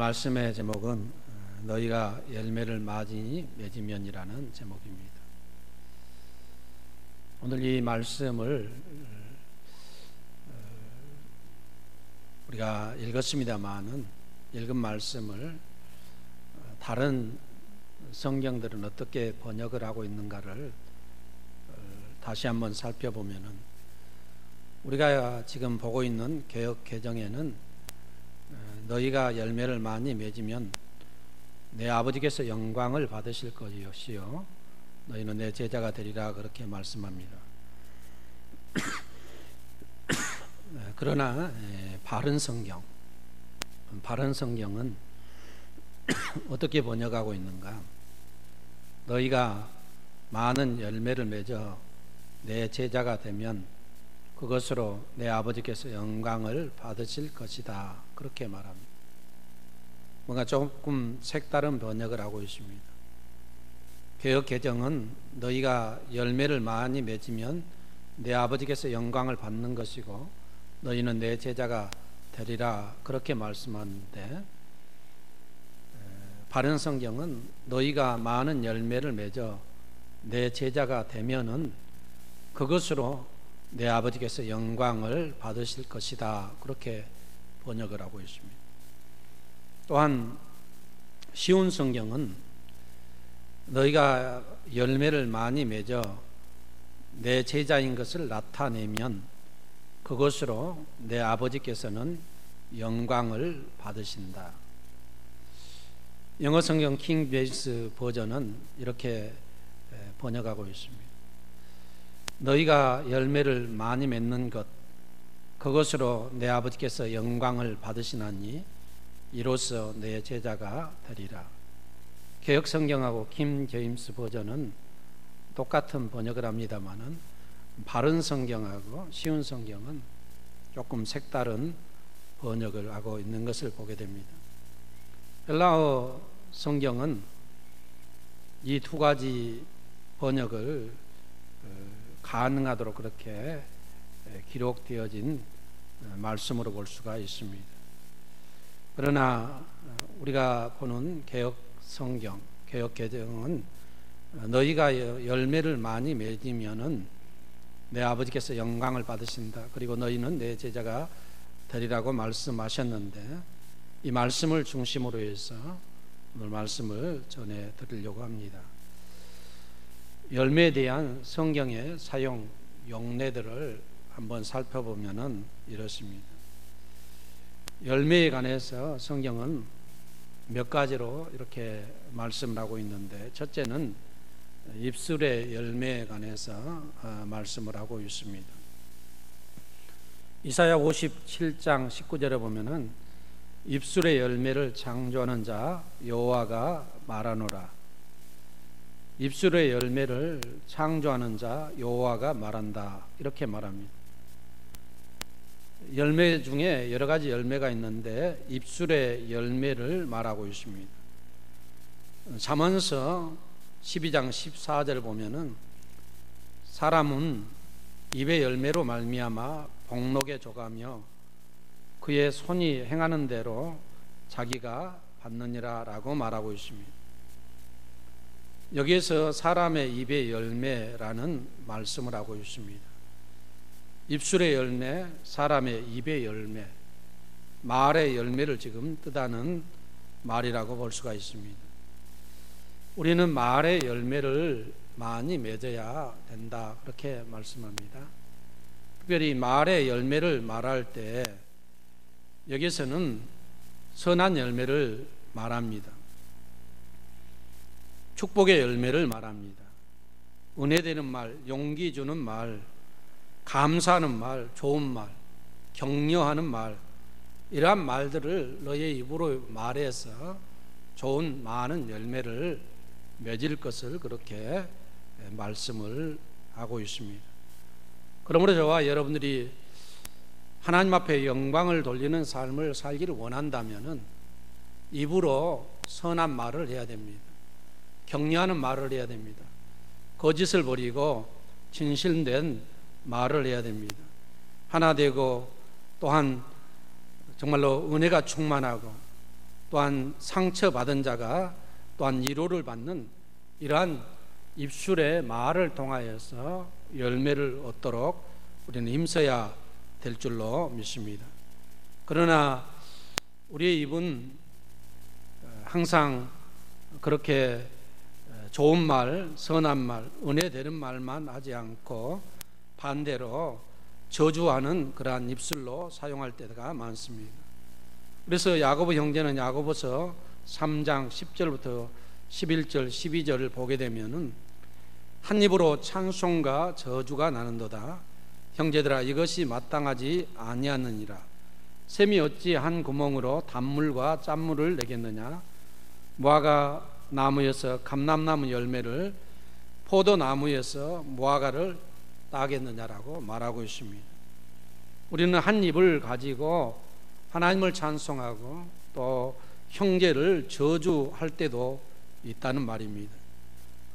말씀의 제목은 너희가 열매를 많이 맺으면이라는 제목입니다. 오늘 이 말씀을 우리가 읽었습니다마는 읽은 말씀을 다른 성경들은 어떻게 번역을 하고 있는가를 다시 한번 살펴보면은 우리가 지금 보고 있는 개역 개정에는 너희가 열매를 많이 맺으면 내 아버지께서 영광을 받으실 것이요 너희는 내 제자가 되리라 그렇게 말씀합니다. 그러나 바른 성경은 어떻게 번역하고 있는가? 너희가 많은 열매를 맺어 내 제자가 되면 그것으로 내 아버지께서 영광을 받으실 것이다 그렇게 말합니다. 뭔가 조금 색다른 번역을 하고 있습니다. 개역 개정은 너희가 열매를 많이 맺으면 내 아버지께서 영광을 받는 것이고 너희는 내 제자가 되리라 그렇게 말씀하는데, 바른 성경은 너희가 많은 열매를 맺어 내 제자가 되면은 그것으로 내 아버지께서 영광을 받으실 것이다 그렇게 번역을 하고 있습니다. 또한 쉬운 성경은 너희가 열매를 많이 맺어 내 제자인 것을 나타내면 그것으로 내 아버지께서는 영광을 받으신다. 영어 성경 킹 제임스 버전은 이렇게 번역하고 있습니다. 너희가 열매를 많이 맺는 것, 그것으로 내 아버지께서 영광을 받으시나니 이로써 내 제자가 되리라. 개역 성경하고 킹 제임스 버전은 똑같은 번역을 합니다마는 바른 성경하고 쉬운 성경은 조금 색다른 번역을 하고 있는 것을 보게 됩니다. 헬라어 성경은 이 두 가지 번역을 가능하도록 그렇게 기록되어진 말씀으로 볼 수가 있습니다. 그러나 우리가 보는 개역 성경, 개역 개정은 너희가 열매를 많이 맺으면은 내 아버지께서 영광을 받으신다. 그리고 너희는 내 제자가 되리라고 말씀하셨는데, 이 말씀을 중심으로 해서 오늘 말씀을 전해 드리려고 합니다. 열매에 대한 성경의 사용 용례들을 한번 살펴보면은 이렇습니다. 열매에 관해서 성경은 몇 가지로 이렇게 말씀을 하고 있는데, 첫째는 입술의 열매에 관해서 말씀을 하고 있습니다. 이사야 57장 19절에 보면은 입술의 열매를 창조하는 자 여호와가 말하노라. 입술의 열매를 창조하는 자 여호와가 말한다 이렇게 말합니다. 열매 중에 여러 가지 열매가 있는데 입술의 열매를 말하고 있습니다. 잠언서 12장 14절을 보면은 사람은 입의 열매로 말미암아 복록에 족하며 그의 손이 행하는 대로 자기가 받느니라 라고 말하고 있습니다. 여기에서 사람의 입의 열매라는 말씀을 하고 있습니다. 입술의 열매, 사람의 입의 열매, 말의 열매를 지금 뜻하는 말이라고 볼 수가 있습니다. 우리는 말의 열매를 많이 맺어야 된다 그렇게 말씀합니다. 특별히 말의 열매를 말할 때 여기서는 선한 열매를 말합니다. 축복의 열매를 말합니다. 은혜 되는 말, 용기 주는 말, 감사하는 말, 좋은 말, 격려하는 말, 이러한 말들을 너의 입으로 말해서 좋은 많은 열매를 맺을 것을 그렇게 말씀을 하고 있습니다. 그러므로 저와 여러분들이 하나님 앞에 영광을 돌리는 삶을 살기를 원한다면은 입으로 선한 말을 해야 됩니다. 격려하는 말을 해야 됩니다. 거짓을 버리고 진실된 말을 해야 됩니다. 하나 되고 또한 정말로 은혜가 충만하고 또한 상처받은 자가 또한 위로를 받는 이러한 입술의 말을 통하여서 열매를 얻도록 우리는 힘써야 될 줄로 믿습니다. 그러나 우리의 입은 항상 그렇게 좋은 말, 선한 말, 은혜 되는 말만 하지 않고 반대로 저주하는 그러한 입술로 사용할 때가 많습니다. 그래서 야고보 형제는 야고보서 3장 10절부터 11절, 12절을 보게 되면은 한 입으로 찬송과 저주가 나는도다. 형제들아 이것이 마땅하지 아니하느니라. 샘이 어찌 한 구멍으로 단물과 짠물을 내겠느냐. 무화과 나무에서 감람나무 열매를, 포도나무에서 무화과를 따겠느냐라고 말하고 있습니다. 우리는 한 입을 가지고 하나님을 찬송하고 또 형제를 저주할 때도 있다는 말입니다.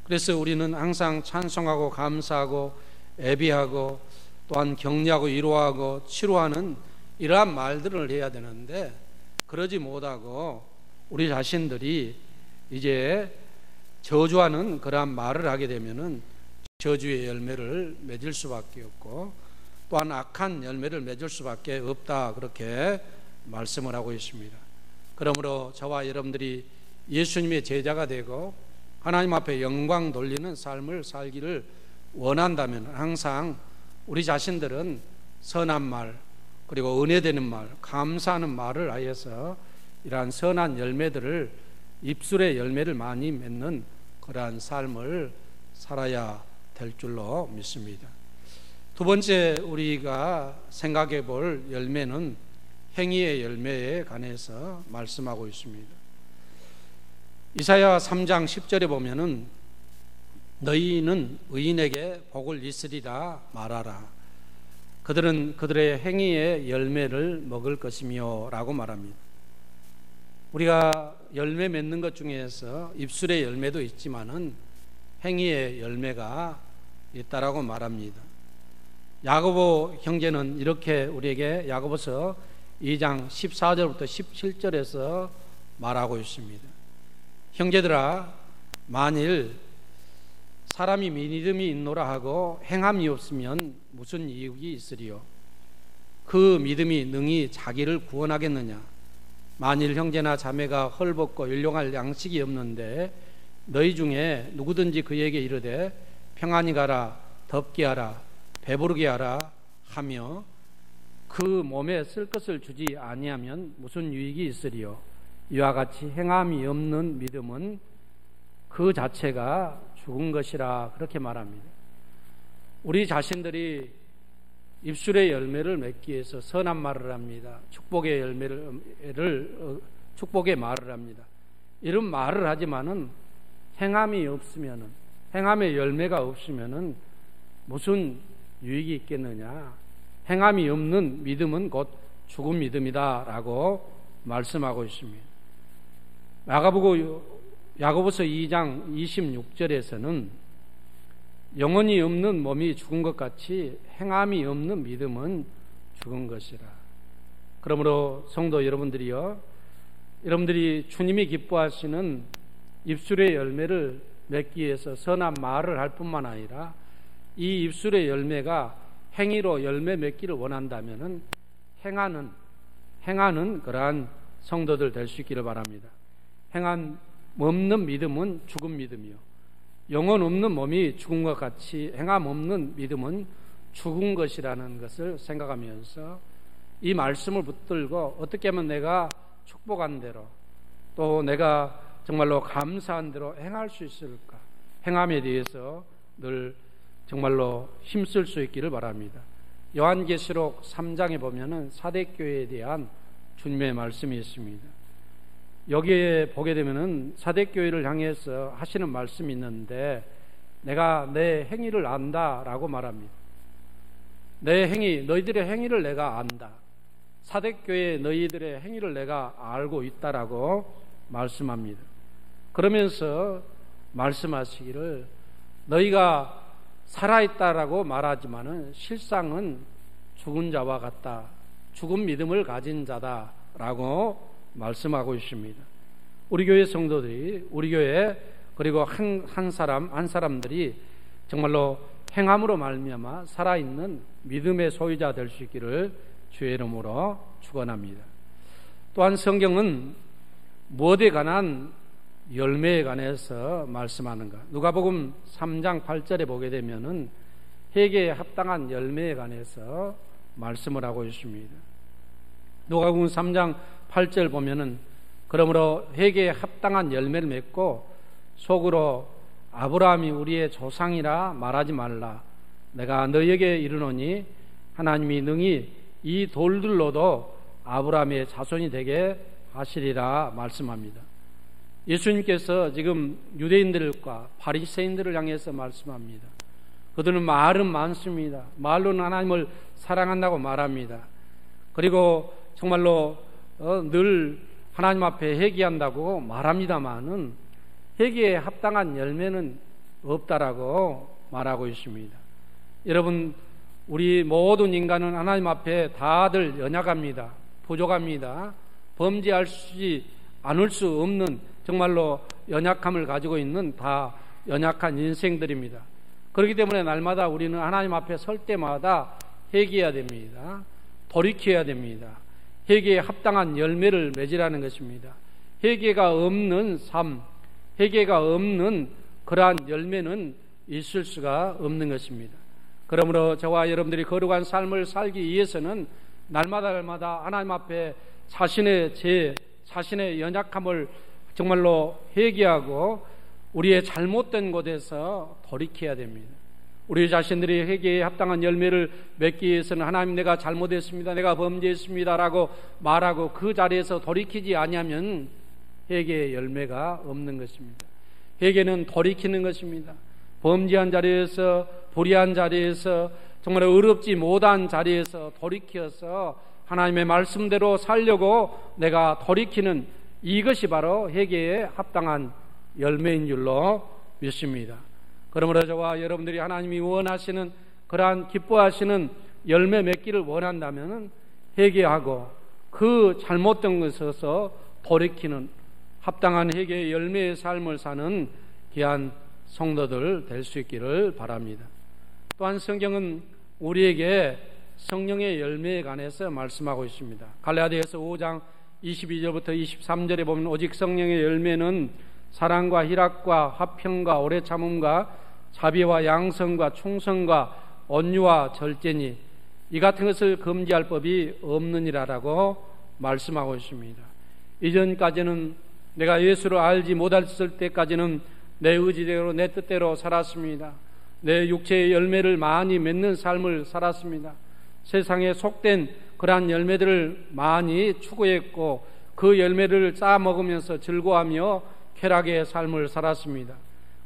그래서 우리는 항상 찬송하고 감사하고 애비하고 또한 격려하고 위로하고 치료하는 이러한 말들을 해야 되는데, 그러지 못하고 우리 자신들이 이제 저주하는 그러한 말을 하게 되면은 저주의 열매를 맺을 수밖에 없고 또한 악한 열매를 맺을 수밖에 없다, 그렇게 말씀을 하고 있습니다. 그러므로 저와 여러분들이 예수님의 제자가 되고 하나님 앞에 영광 돌리는 삶을 살기를 원한다면 항상 우리 자신들은 선한 말, 그리고 은혜되는 말, 감사하는 말을 하여서 이러한 선한 열매들을, 입술의 열매를 많이 맺는 그러한 삶을 살아야 될 줄로 믿습니다. 두 번째 우리가 생각해 볼 열매는 행위의 열매에 관해서 말씀하고 있습니다. 이사야 3장 10절에 보면은 너희는 의인에게 복을 있으리라 말하라. 그들은 그들의 행위의 열매를 먹을 것이며 라고 말합니다. 우리가 열매 맺는 것 중에서 입술의 열매도 있지만은 행위의 열매가 있다라고 말합니다. 야고보 형제는 이렇게 우리에게 야고보서 2장 14절부터 17절에서 말하고 있습니다. 형제들아 만일 사람이 믿음이 있노라 하고 행함이 없으면 무슨 이익이 있으리요? 그 믿음이 능히 자기를 구원하겠느냐? 만일 형제나 자매가 헐벗고 일용할 양식이 없는데 너희 중에 누구든지 그에게 이르되 평안히 가라, 덥게 하라, 배부르게 하라 하며 그 몸에 쓸 것을 주지 아니하면 무슨 유익이 있으리요? 이와 같이 행함이 없는 믿음은 그 자체가 죽은 것이라, 그렇게 말합니다. 우리 자신들이 입술의 열매를 맺기 위해서 선한 말을 합니다. 축복의 축복의 말을 합니다. 이런 말을 하지만은 행함이 없으면은, 행함의 열매가 없으면은 무슨 유익이 있겠느냐? 행함이 없는 믿음은 곧 죽은 믿음이다라고 말씀하고 있습니다. 야고보서 2장 26절에서는 영혼이 없는 몸이 죽은 것 같이 행함이 없는 믿음은 죽은 것이라. 그러므로 성도 여러분들이요, 여러분들이 주님이 기뻐하시는 입술의 열매를 맺기 위해서 선한 말을 할 뿐만 아니라 이 입술의 열매가 행위로 열매 맺기를 원한다면은 행하는 그러한 성도들 될 수 있기를 바랍니다. 행함 없는 믿음은 죽은 믿음이요, 영혼 없는 몸이 죽은 것 같이 행함 없는 믿음은 죽은 것이라는 것을 생각하면서 이 말씀을 붙들고 어떻게 하면 내가 축복한 대로 또 내가 정말로 감사한 대로 행할 수 있을까, 행함에 대해서 늘 정말로 힘쓸 수 있기를 바랍니다. 요한계시록 3장에 보면은 사대교회에 대한 주님의 말씀이 있습니다. 여기에 보게 되면은 사대교회를 향해서 하시는 말씀이 있는데, 내가 내 행위를 안다라고 말합니다. 내 행위, 너희들의 행위를 내가 안다. 사대교회 너희들의 행위를 내가 알고 있다라고 말씀합니다. 그러면서 말씀하시기를 너희가 살아있다라고 말하지만은 실상은 죽은 자와 같다, 죽은 믿음을 가진 자다라고 말씀하고 있습니다. 우리 교회 성도들이, 우리 교회 그리고 한 사람들이 정말로 행함으로 말미암아 살아있는 믿음의 소유자 될 수 있기를 주의 이름으로 축원합니다. 또한 성경은 무엇에 관한 열매에 관해서 말씀하는가? 누가복음 3장 8절에 보게 되면은 회개에 합당한 열매에 관해서 말씀을 하고 있습니다. 누가복음 3장 8절 보면은 그러므로 회개에 합당한 열매를 맺고 속으로 아브라함이 우리의 조상이라 말하지 말라. 내가 너희에게 이르노니 하나님이 능히 이 돌들로도 아브라함의 자손이 되게 하시리라 말씀합니다. 예수님께서 지금 유대인들과 바리새인들을 향해서 말씀합니다. 그들은 말은 많습니다. 말로는 하나님을 사랑한다고 말합니다. 그리고 정말로 늘 하나님 앞에 회개한다고 말합니다만은 회개에 합당한 열매는 없다라고 말하고 있습니다. 여러분, 우리 모든 인간은 하나님 앞에 다들 연약합니다. 부족합니다. 범죄할 수 않을 수 없는 정말로 연약함을 가지고 있는 다 연약한 인생들입니다. 그렇기 때문에 날마다 우리는 하나님 앞에 설 때마다 회개해야 됩니다. 돌이켜야 됩니다. 회개에 합당한 열매를 맺으라는 것입니다. 회개가 없는 삶, 회개가 없는 그러한 열매는 있을 수가 없는 것입니다. 그러므로 저와 여러분들이 거룩한 삶을 살기 위해서는 날마다 하나님 앞에 자신의 죄, 자신의 연약함을 정말로 회개하고 우리의 잘못된 곳에서 돌이켜야 됩니다. 우리 자신들이 회개에 합당한 열매를 맺기 위해서는 하나님, 내가 잘못했습니다, 내가 범죄했습니다 라고 말하고 그 자리에서 돌이키지 아니하면 회개의 열매가 없는 것입니다. 회개는 돌이키는 것입니다. 범죄한 자리에서, 불의한 자리에서, 정말 의롭지 못한 자리에서 돌이켜서 하나님의 말씀대로 살려고 내가 돌이키는, 이것이 바로 회개에 합당한 열매인 줄로 믿습니다. 그러므로 저와 여러분들이 하나님이 원하시는 그러한 기뻐하시는 열매 맺기를 원한다면 회개하고 그 잘못된 것에서 돌이키는 합당한 회개의 열매의 삶을 사는 귀한 성도들 될 수 있기를 바랍니다. 또한 성경은 우리에게 성령의 열매에 관해서 말씀하고 있습니다. 갈라디아서 5장 22절부터 23절에 보면 오직 성령의 열매는 사랑과 희락과 화평과 오래 참음과 자비와 양성과 충성과 온유와 절제니 이 같은 것을 금지할 법이 없느니라라고 말씀하고 있습니다. 이전까지는 내가 예수를 알지 못했을 때까지는 내 의지대로 내 뜻대로 살았습니다. 내 육체의 열매를 많이 맺는 삶을 살았습니다. 세상에 속된 그러한 열매들을 많이 추구했고 그 열매를 쌓아 먹으면서 즐거워하며 쾌락의 삶을 살았습니다.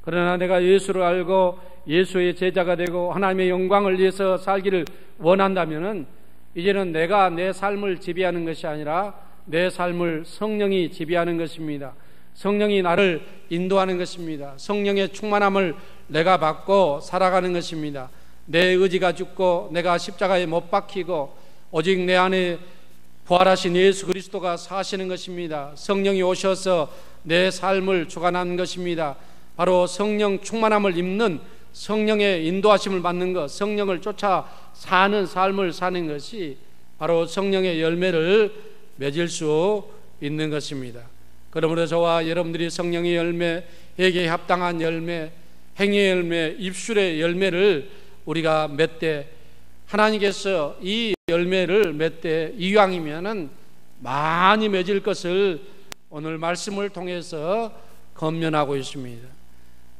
그러나 내가 예수를 알고 예수의 제자가 되고 하나님의 영광을 위해서 살기를 원한다면 이제는 내가 내 삶을 지배하는 것이 아니라 내 삶을 성령이 지배하는 것입니다. 성령이 나를 인도하는 것입니다. 성령의 충만함을 내가 받고 살아가는 것입니다. 내 의지가 죽고 내가 십자가에 못 박히고 오직 내 안에 부활하신 예수 그리스도가 사시는 것입니다. 성령이 오셔서 내 삶을 주관하는 것입니다. 바로 성령 충만함을 입는, 성령의 인도하심을 받는 것, 성령을 쫓아 사는 삶을 사는 것이 바로 성령의 열매를 맺을 수 있는 것입니다. 그러므로 저와 여러분들이 성령의 열매, 회개에 합당한 열매, 행위의 열매, 입술의 열매를 우리가 맺되 하나님께서 이 열매를 맺되 이왕이면은 많이 맺을 것을 오늘 말씀을 통해서 권면하고 있습니다.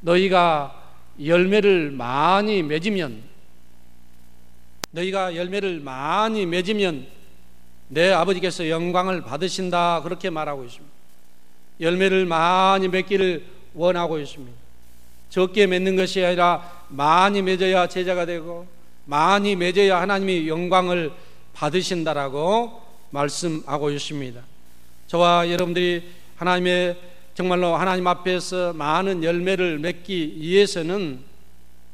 너희가 열매를 많이 맺으면 내 아버지께서 영광을 받으신다, 그렇게 말하고 있습니다. 열매를 많이 맺기를 원하고 있습니다. 적게 맺는 것이 아니라 많이 맺어야 제자가 되고 많이 맺어야 하나님이 영광을 받으신다라고 말씀하고 있습니다. 저와 여러분들이 하나님의 정말로 하나님 앞에서 많은 열매를 맺기 위해서는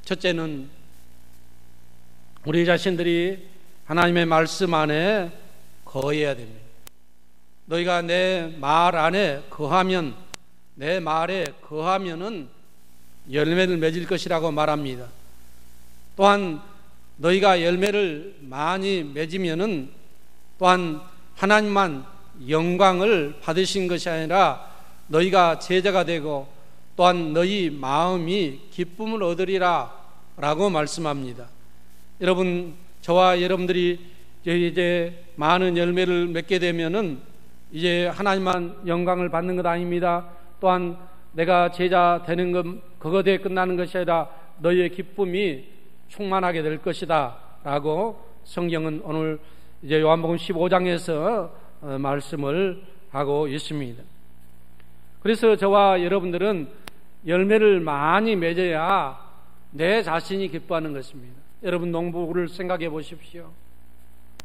첫째는 우리 자신들이 하나님의 말씀 안에 거해야 됩니다. 너희가 내 말 안에 거하면, 내 말에 거하면은 열매를 맺을 것이라고 말합니다. 또한 너희가 열매를 많이 맺으면은 또한 하나님만 영광을 받으신 것이 아니라 너희가 제자가 되고 또한 너희 마음이 기쁨을 얻으리라 라고 말씀합니다. 여러분, 저와 여러분들이 이제 많은 열매를 맺게 되면은 이제 하나님만 영광을 받는 것 아닙니다. 또한 내가 제자 되는 것 그것에 끝나는 것이 아니라 너희의 기쁨이 충만하게 될 것이다 라고 성경은 오늘 이제 요한복음 15장에서 말씀을 하고 있습니다. 그래서 저와 여러분들은 열매를 많이 맺어야 내 자신이 기뻐하는 것입니다. 여러분, 농부를 생각해 보십시오.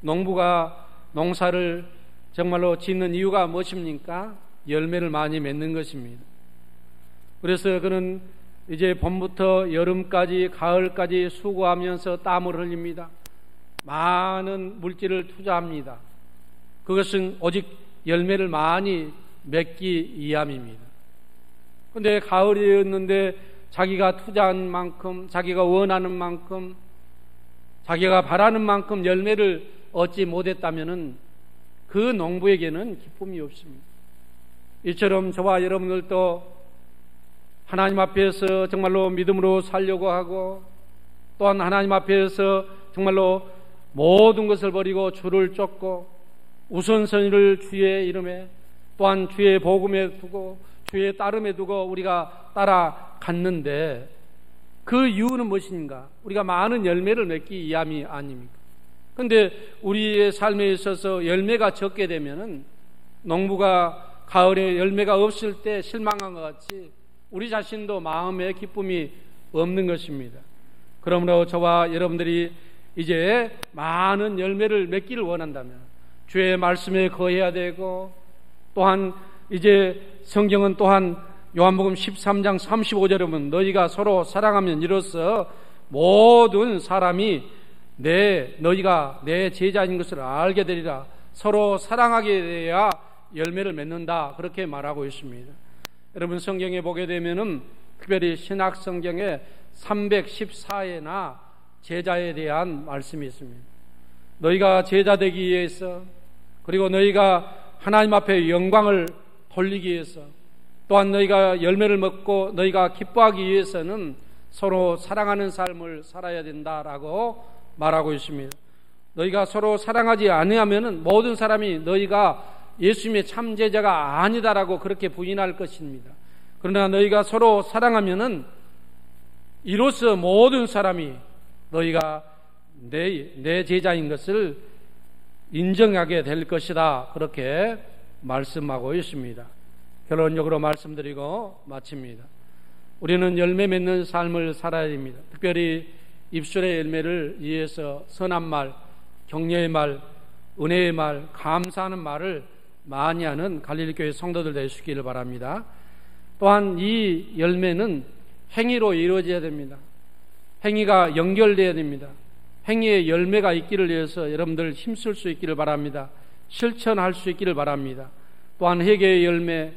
농부가 농사를 정말로 짓는 이유가 무엇입니까? 열매를 많이 맺는 것입니다. 그래서 그는 이제 봄부터 여름까지 가을까지 수고하면서 땀을 흘립니다. 많은 물질을 투자합니다. 그것은 오직 열매를 많이 맺기 위함입니다. 그런데 가을이었는데 자기가 투자한 만큼, 자기가 원하는 만큼, 자기가 바라는 만큼 열매를 얻지 못했다면 그 농부에게는 기쁨이 없습니다. 이처럼 저와 여러분들도 하나님 앞에서 정말로 믿음으로 살려고 하고 또한 하나님 앞에서 정말로 모든 것을 버리고 주를 쫓고 우선순위를 주의 이름에 또한 주의 복음에 두고 주의 따름에 두고 우리가 따라갔는데 그 이유는 무엇인가? 우리가 많은 열매를 맺기 위함이 아닙니까? 그런데 우리의 삶에 있어서 열매가 적게 되면은 농부가 가을에 열매가 없을 때 실망한 것 같이 우리 자신도 마음에 기쁨이 없는 것입니다. 그러므로 저와 여러분들이 이제 많은 열매를 맺기를 원한다면 주의 말씀에 거해야 되고 또한 이제 성경은 또한 요한복음 13장 35절에 보면 너희가 서로 사랑하면 이로써 모든 사람이 너희가 내 제자인 것을 알게 되리라. 서로 사랑하게 돼야 열매를 맺는다. 그렇게 말하고 있습니다. 여러분, 성경에 보게 되면은 특별히 신약 성경에 314회나 제자에 대한 말씀이 있습니다. 너희가 제자 되기 위해서 그리고 너희가 하나님 앞에 영광을 돌리기 위해서 또한 너희가 열매를 먹고 너희가 기뻐하기 위해서는 서로 사랑하는 삶을 살아야 된다라고 말하고 있습니다. 너희가 서로 사랑하지 아니하면은 모든 사람이 너희가 예수님의 참 제자가 아니다라고 그렇게 부인할 것입니다. 그러나 너희가 서로 사랑하면은 이로써 모든 사람이 너희가 내 제자인 것을 인정하게 될 것이다. 그렇게 말씀하고 있습니다. 결론적으로 말씀드리고 마칩니다. 우리는 열매 맺는 삶을 살아야 됩니다. 특별히 입술의 열매를 위해서 선한 말, 격려의 말, 은혜의 말, 감사하는 말을 많이 하는 갈릴리교회 성도들 되시기를 바랍니다. 또한 이 열매는 행위로 이루어져야 됩니다. 행위가 연결되어야 됩니다. 행위의 열매가 있기를 위해서 여러분들 힘쓸 수 있기를 바랍니다. 실천할 수 있기를 바랍니다. 또한 회개의 열매,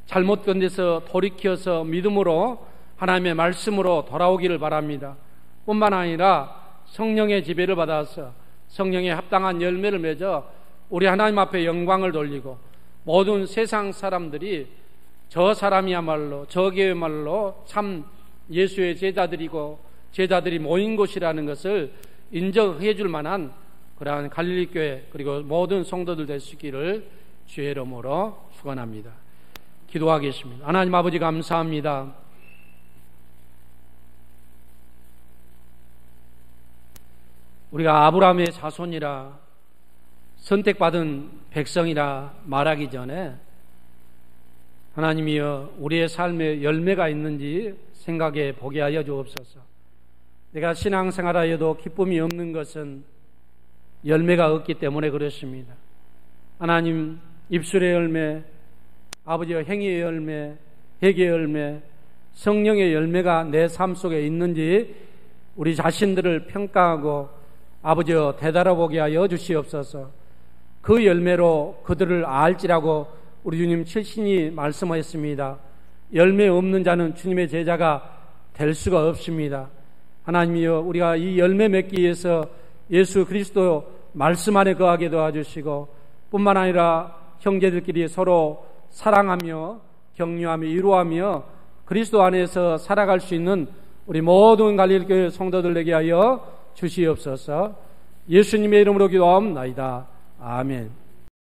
잘못된 데서 돌이켜서 믿음으로 하나님의 말씀으로 돌아오기를 바랍니다. 뿐만 아니라 성령의 지배를 받아서 성령에 합당한 열매를 맺어 우리 하나님 앞에 영광을 돌리고 모든 세상 사람들이 저 사람이야말로 저 교회야말로 참 예수의 제자들이고 제자들이 모인 곳이라는 것을 인정해 줄 만한 그러한 갈릴리 교회 그리고 모든 성도들 될 수 있기를 주의 이름으로 축원합니다. 기도하겠습니다. 하나님 아버지 감사합니다. 우리가 아브라함의 자손이라 선택받은 백성이라 말하기 전에 하나님이여 우리의 삶에 열매가 있는지 생각해 보게 하여 주옵소서. 내가 신앙생활하여도 기쁨이 없는 것은 열매가 없기 때문에 그렇습니다. 하나님, 입술의 열매, 아버지의 행위의 열매, 회개의 열매, 성령의 열매가 내 삶 속에 있는지 우리 자신들을 평가하고 아버지여 되돌아보게 하여 주시옵소서. 그 열매로 그들을 알지라고 우리 주님 친히 말씀하셨습니다. 열매 없는 자는 주님의 제자가 될 수가 없습니다. 하나님이여, 우리가 이 열매 맺기 위해서 예수 그리스도 말씀 안에 거하게 도와주시고, 뿐만 아니라 형제들끼리 서로 사랑하며 격려하며 위로하며 그리스도 안에서 살아갈 수 있는 우리 모든 갈릴교회 성도들 되게 하여 주시옵소서. 예수님의 이름으로 기도하옵나이다. 아멘.